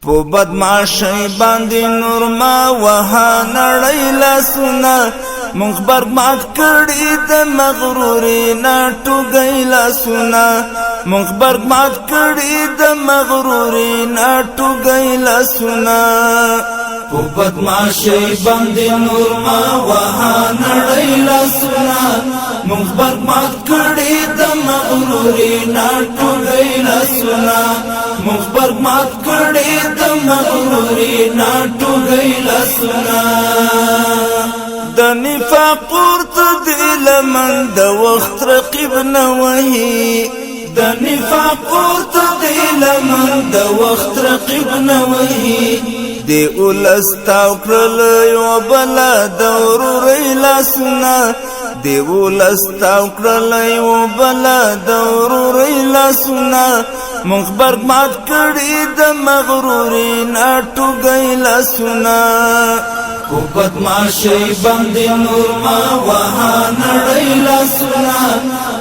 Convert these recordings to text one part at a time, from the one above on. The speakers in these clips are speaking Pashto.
په بدمعشۍ باندې نور ما وها نړۍ لاسونه مونږ برباد کړي د مغروري نه ټوګۍ لاسونه مونږ برباد کړي د مغروري نه ټوګۍ لاسونه په بدمعشۍ باندې نور ما وها نړۍ لاسونه مونږ برباد کړي د مغروري نه ټوګۍ لاسونه مونږ برباد کړي د مغروري نه ټوګۍ لاسونه د نفاق پورته دی لمن د وخت رقیب نه وهي د نفاق پورته دی لمن د وخت رقیب نه وهي دی اولس تاو کړل یو بلا د ورورۍ لاسونه دی اولس تاو کړل یو بلا د ورورۍ لاسونه مونږ برباد کړي د مغروري نه ټوګۍ لاسونه په بدمعشۍ باندې نور ما وها نړۍ لاسونه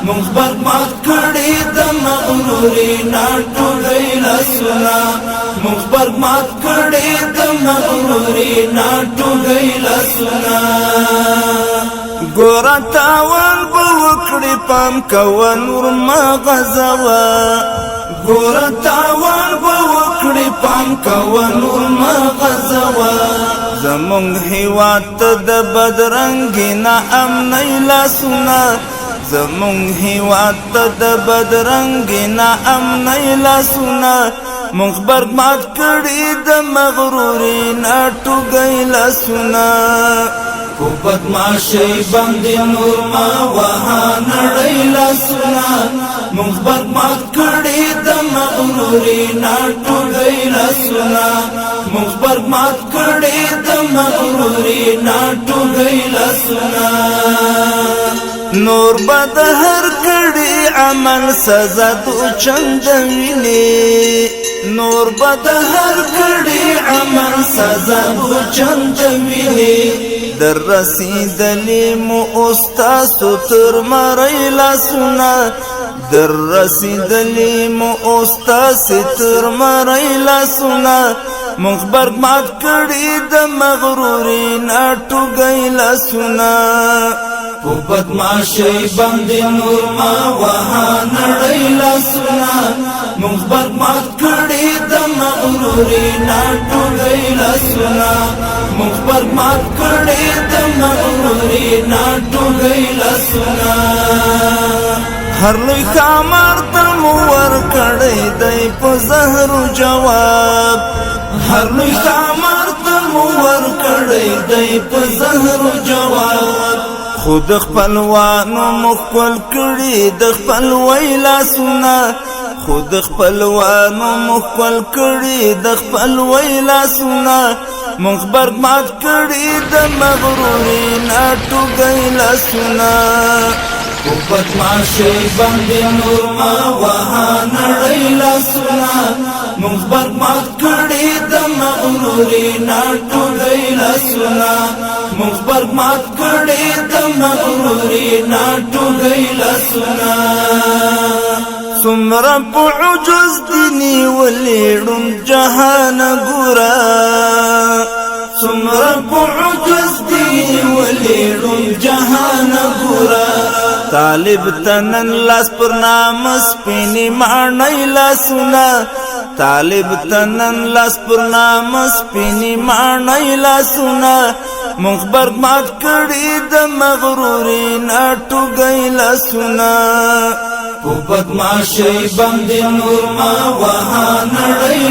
مونږ برباد کړي د مغروري نه ټوګۍ لاسونه مونږ برباد کړي د مغروري نه ټوګۍ لاسونه ګوره تاوان به وکړي پام کوه نور ما غځوه ګوره تاوان به وکړي پام کوه نور ما غځوه زمونږ هیواد ته د بدرنګي نه امنۍ لاسونه زمونږ هیواد ته د بدرنګي نه امنۍ لاسونه مونږ برباد کړي د مغروري نه ټوګۍ لاسونه په بدمعشۍ باندې نور ما وها نړۍ لاسونه مونږ برباد کړي د مغروري نه ټوګۍ لاسونه مونږ برباد کړي د مغروري نه ټوګۍ لاسونه نور به د هر کړي عمل سزا دو چند ویني نور به د هر کړي عمل سزا دو چند ویني در رسیدلی مو استاسو تر مړۍ لاسونه در رسیدلی مو استاسو تر مړۍ لاسونه مونږ برباد کړي د مغروري نه ټوګۍ لاسونه په بدمعشۍ باندې نور ما وها نړۍ لاسونه مونږ برباد کړي د مغروري نه ټوګۍ لاسونه مونږ برباد کړي د مغروري نه ټوګۍ لاسونه هر لوی ښامار ته مو ورکړی دی په زهرو جواب هر لوی ښامار ته مو ورکړی دی په زهرو جواب خود خپلوانو مخکل کړي د خپلوۍ لاسونه خود خپلوانو مخکل کړي د خپلوۍ لاسونه مونږ برباد کړي د مغروري نه ټوګۍ لاسونه په بدمعشۍ باندې نور ما وها نړۍ لاسونه مونږ برباد کړي د مغروري نه ټوګۍ لاسونه مونږ برباد کړي د مغروري نه ټوګۍ لاسونه څومره په عجز دي نیولې ړوند جهان ګوره څومره په عجز دي نیولې ړوند جهان ګوره طالب تنن لاس پر نام سپینې ماڼۍ لاسونه طالب تنن لاس پر نام سپینې ماڼۍ لاسونه مونږ برباد کړي د مغروري نه ټوګۍ لاسونه په بدمعشۍ باندې نور ما وها نړۍ